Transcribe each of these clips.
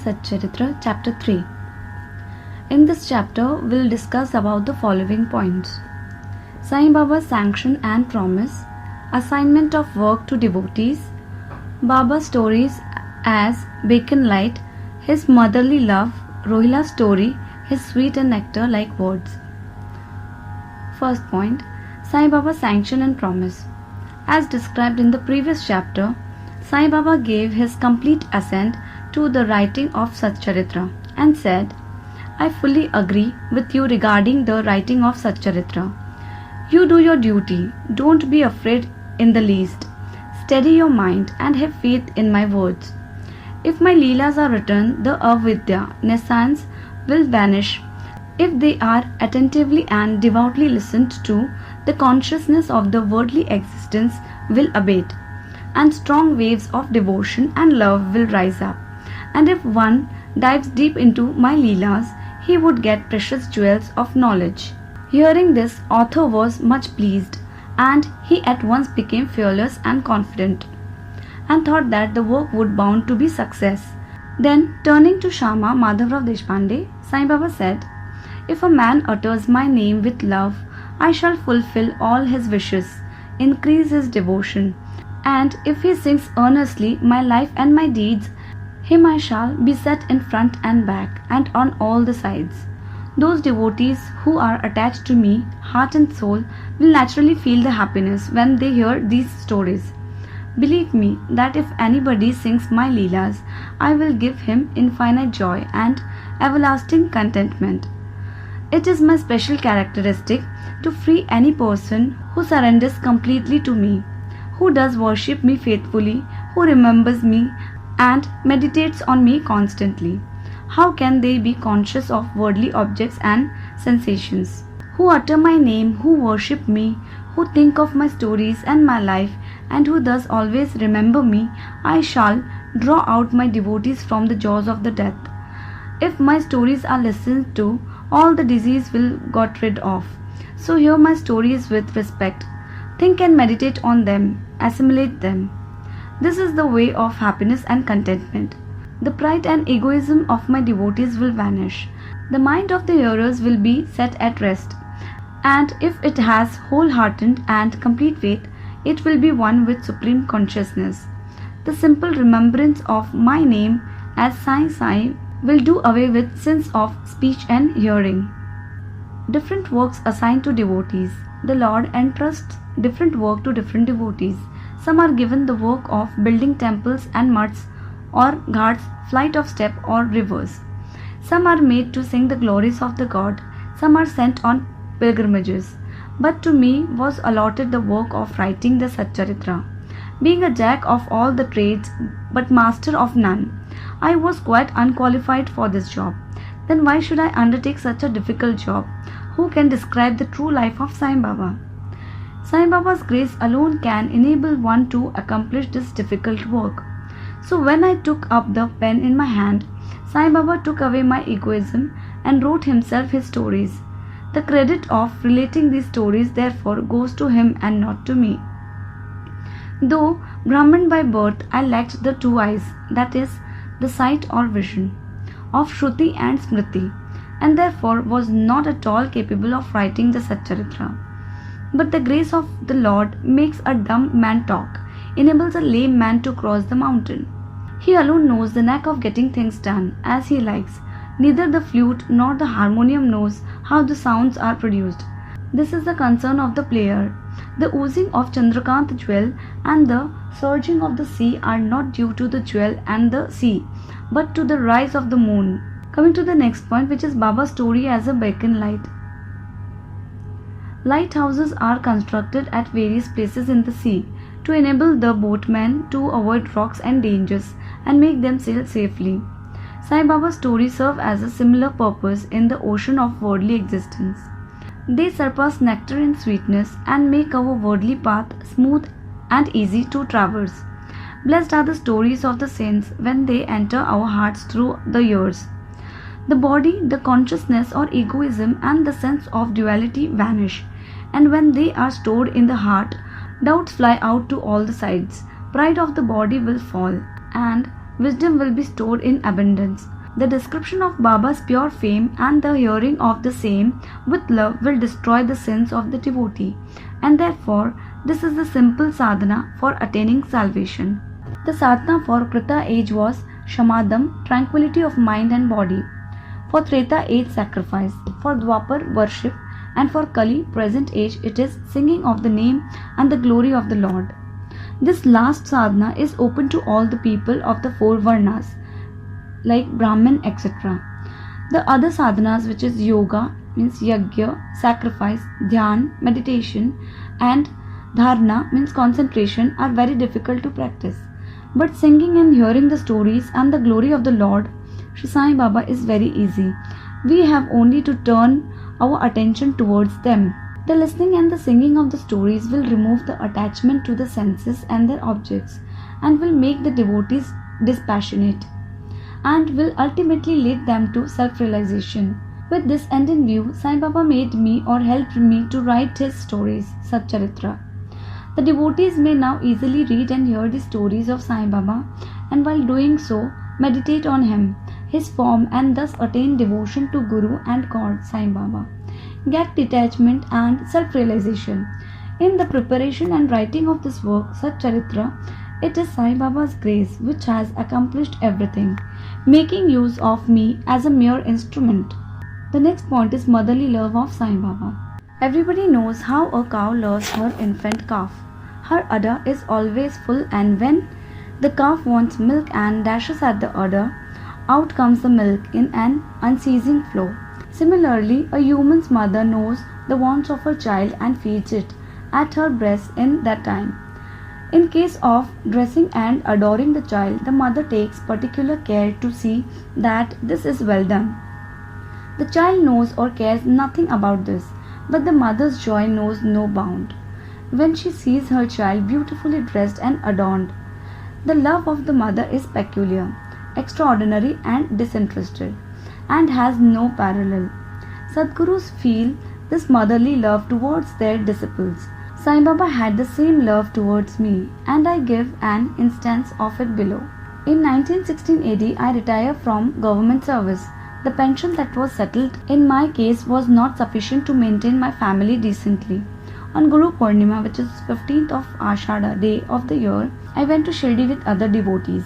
Satcharitra chapter 3. In this chapter, we'll discuss about the following points. Sai Baba's sanction and promise, assignment of work to devotees, Baba's stories as beacon light, his motherly love, Rohilla's story, his sweet and nectar-like words. First point, Sai Baba's sanction and promise. As described in the previous chapter, Sai Baba gave his complete assent to the writing of Satcharitra and said, I fully agree with you regarding the writing of Satcharitra. You do your duty, don't be afraid in the least. Steady your mind and have faith in my words. If my Leelas are written, the avidya, nescience, will vanish. If they are attentively and devoutly listened to, the consciousness of the worldly existence will abate, and strong waves of devotion and love will rise up. And if one dives deep into my Leelas, he would get precious jewels of knowledge. Hearing this, author was much pleased, and he at once became fearless and confident, and thought that the work would bound to be success. Then, turning to Shama Madhavrao Deshpande, Sai Baba said, If a man utters my name with love, I shall fulfill all his wishes, increase his devotion, and if he sings earnestly my life and my deeds, him I shall be set in front and back and on all the sides. Those devotees who are attached to me, heart and soul, will naturally feel the happiness when they hear these stories. Believe me that if anybody sings my Leelas, I will give him infinite joy and everlasting contentment. It is my special characteristic to free any person who surrenders completely to me, who does worship me faithfully, who remembers me and meditates on me constantly. How can they be conscious of worldly objects and sensations? Who utter my name, who worship me, who think of my stories and my life, and who thus always remember me, I shall draw out my devotees from the jaws of the death. If my stories are listened to, all the disease will got rid of. So hear my stories with respect. Think and meditate on them, assimilate them. This is the way of happiness and contentment. The pride and egoism of my devotees will vanish. The mind of the hearers will be set at rest. And if it has wholehearted and complete faith, it will be one with supreme consciousness. The simple remembrance of my name as Sai Sai will do away with sins of speech and hearing. Different works assigned to devotees. The Lord entrusts different work to different devotees. Some are given the work of building temples and mutts or ghats, flight of step or rivers. Some are made to sing the glories of the God. Some are sent on pilgrimages. But to me was allotted the work of writing the Satcharitra. Being a jack of all the trades but master of none, I was quite unqualified for this job. Then why should I undertake such a difficult job? Who can describe the true life of Sai Baba? Sai Baba's grace alone can enable one to accomplish this difficult work. So when I took up the pen in my hand, Sai Baba took away my egoism and wrote himself his stories. The credit of relating these stories therefore goes to him and not to me. Though Brahman by birth, I lacked the two eyes, that is, the sight or vision, of Shruti and Smriti, and therefore was not at all capable of writing the Satcharitra. But the grace of the Lord makes a dumb man talk, enables a lame man to cross the mountain. He alone knows the knack of getting things done as he likes. Neither the flute nor the harmonium knows how the sounds are produced. This is the concern of the player. The oozing of Chandrakant jewel and the surging of the sea are not due to the jewel and the sea, but to the rise of the moon. Coming to the next point, which is Baba's story as a beacon light. Lighthouses are constructed at various places in the sea to enable the boatmen to avoid rocks and dangers and make them sail safely. Sai Baba's stories serve as a similar purpose in the ocean of worldly existence. They surpass nectar in sweetness and make our worldly path smooth and easy to traverse. Blessed are the stories of the saints when they enter our hearts through the ears. The body, the consciousness or egoism and the sense of duality vanish, and when they are stored in the heart, doubts fly out to all the sides. Pride of the body will fall, and wisdom will be stored in abundance. The description of Baba's pure fame and the hearing of the same with love will destroy the sins of the devotee, and therefore this is the simple sadhana for attaining salvation. The sadhana for Krita age was Shamadam, tranquility of mind and body. For Treta age, sacrifice. For Dwapar, worship. And for Kali, present age, it is singing of the name and the glory of the Lord. This last sadhana is open to all the people of the four varnas, like Brahmin, etc. The other sadhanas, which is yoga, means yagya, sacrifice, dhyan, meditation, and dharana, means concentration, are very difficult to practice. But singing and hearing the stories and the glory of the Lord, Shri Sai Baba, is very easy. We have only to turn our attention towards them. The listening and the singing of the stories will remove the attachment to the senses and their objects, and will make the devotees dispassionate, and will ultimately lead them to self-realization. With this end in view, Sai Baba made me or helped me to write his stories, satcharitra. The devotees may now easily read and hear the stories of Sai Baba, and while doing so, meditate on him, his form, and thus attain devotion to Guru and God, Sai Baba. Get detachment and self-realization. In the preparation and writing of this work, Satcharitra, it is Sai Baba's grace which has accomplished everything, making use of me as a mere instrument. The next point is motherly love of Sai Baba. Everybody knows how a cow loves her infant calf. Her udder is always full, and when the calf wants milk and dashes at the udder, out comes the milk in an unceasing flow. Similarly, a human's mother knows the wants of her child and feeds it at her breast in that time. In case of dressing and adoring the child, the mother takes particular care to see that this is well done. The child knows or cares nothing about this, but the mother's joy knows no bound when she sees her child beautifully dressed and adorned. The love of the mother is peculiar, extraordinary, and disinterested, and has no parallel. Sadgurus feel this motherly love towards their disciples. Sai Baba had the same love towards me, and I give an instance of it below. In 1916 AD, I retired from government service. The pension that was settled in my case was not sufficient to maintain my family decently. On Guru Purnima, which is 15th of Ashada day of the year, I went to Shirdi with other devotees.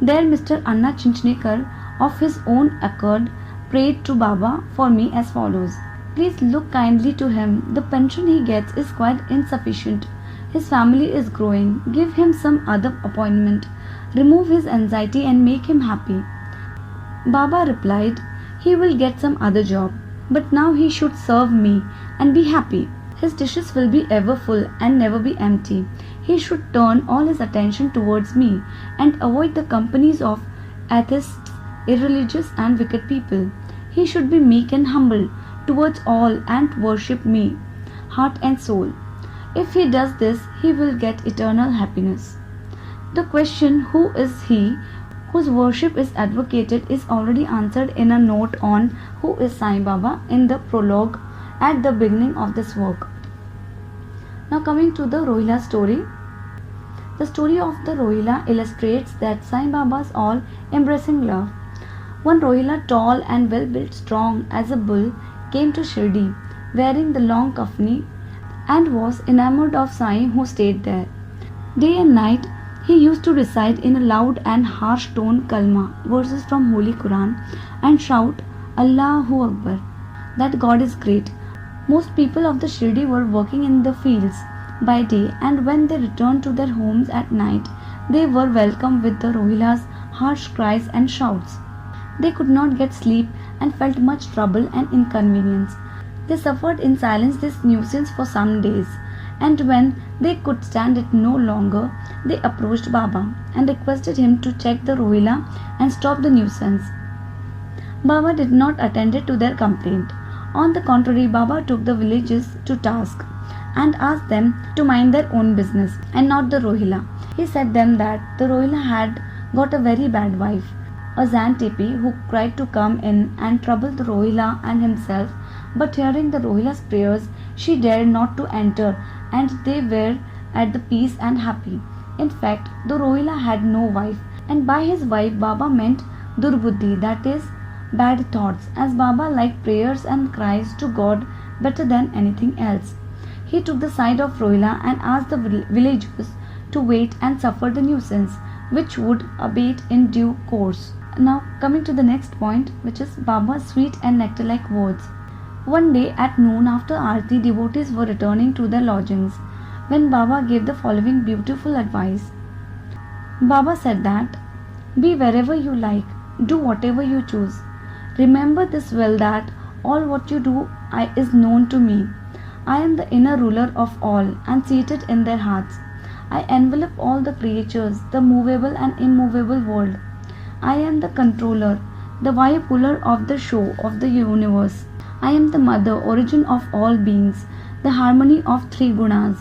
There Mr. Anna Chinchnekar, of his own accord, prayed to Baba for me as follows. Please look kindly to him. The pension he gets is quite insufficient. His family is growing. Give him some other appointment. Remove his anxiety and make him happy. Baba replied, he will get some other job, but now he should serve me and be happy. His dishes will be ever full and never be empty. He should turn all his attention towards me and avoid the companies of atheists, irreligious and wicked people. He should be meek and humble towards all and worship me, heart and soul. If he does this, he will get eternal happiness. The question, who is he whose worship is advocated, is already answered in a note on Who is Sai Baba in the prologue at the beginning of this work. Now coming to the Rohilla story. The story of the Rohilla illustrates that Sai Baba's all-embracing love. One Rohilla, tall and well-built, strong as a bull, came to Shirdi, wearing the long kafni, and was enamored of Sai, who stayed there. Day and night, he used to recite in a loud and harsh tone kalma, verses from Holy Quran, and shout, Allahu Akbar, that God is great. Most people of the Shirdi were working in the fields by day, and when they returned to their homes at night, they were welcomed with the Rohilla's harsh cries and shouts. They could not get sleep and felt much trouble and inconvenience. They suffered in silence this nuisance for some days, and when they could stand it no longer, they approached Baba and requested him to check the Rohilla and stop the nuisance. Baba did not attend to their complaint. On the contrary, Baba took the villagers to task and asked them to mind their own business and not the Rohilla. He said them that the Rohilla had got a very bad wife, a Zantepi, who tried to come in and trouble the Rohilla and himself, but hearing the Rohilla's prayers, she dared not to enter, and they were at the peace and happy. In fact, the Rohilla had no wife, and by his wife Baba meant durbuddhi, that is, bad thoughts, as Baba liked prayers and cries to God better than anything else. He took the side of Rohilla and asked the villagers to wait and suffer the nuisance, which would abate in due course. Now, coming to the next point, which is Baba's sweet and nectar-like words. One day at noon after Aarti, devotees were returning to their lodgings when Baba gave the following beautiful advice. Baba said that, "Be wherever you like, do whatever you choose. Remember this well, that all what you do is known to me. I am the inner ruler of all and seated in their hearts. I envelop all the creatures, the movable and immovable world. I am the controller, the Vayu-puller of the show of the universe. I am the mother, origin of all beings, the harmony of three gunas,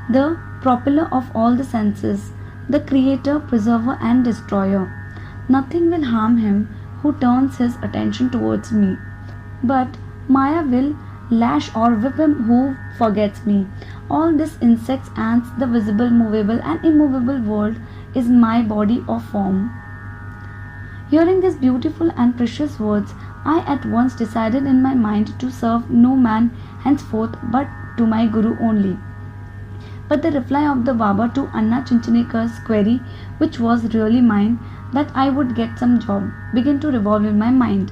the propeller of all the senses, the creator, preserver and destroyer. Nothing will harm him who turns his attention towards me, but Maya will lash or whip him who forgets me. All this insects, ants, the visible, movable and immovable world is my body or form." Hearing these beautiful and precious words, I at once decided in my mind to serve no man henceforth but to my Guru only. But the reply of the Baba to Anna Chinchinikar's query, which was really mine, that I would get some job, began to revolve in my mind.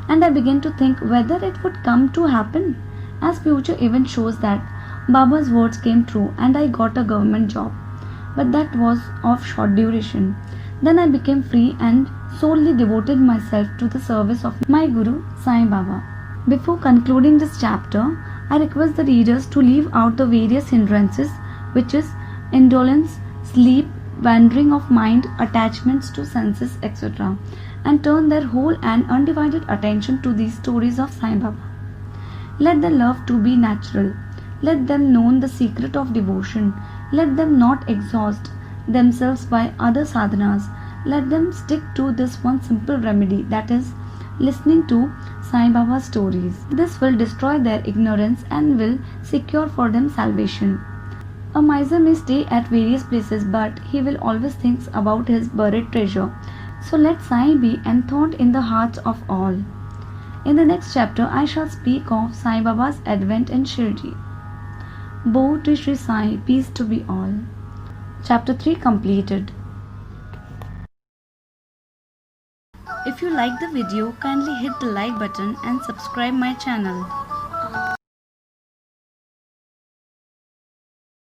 And I began to think whether it would come to happen, as future event shows that Baba's words came true and I got a government job. But that was of short duration. Then I became free and solely devoted myself to the service of my Guru Sai Baba. Before concluding this chapter, I request the readers to leave out the various hindrances, which is indolence, sleep, wandering of mind, attachments to senses, etc., and turn their whole and undivided attention to these stories of Sai Baba. Let the love to be natural. Let them know the secret of devotion. Let them not exhaust themselves by other sadhanas. Let them stick to this one simple remedy, that is, listening to Sai Baba's stories. This will destroy their ignorance and will secure for them salvation. A miser may stay at various places, but he will always think about his buried treasure. So let Sai be enthroned in the hearts of all. In the next chapter, I shall speak of Sai Baba's advent in Shirdi. Bow to Shri Sai, peace to be all. Chapter 3 completed. If you like the video, kindly hit the like button and subscribe my channel.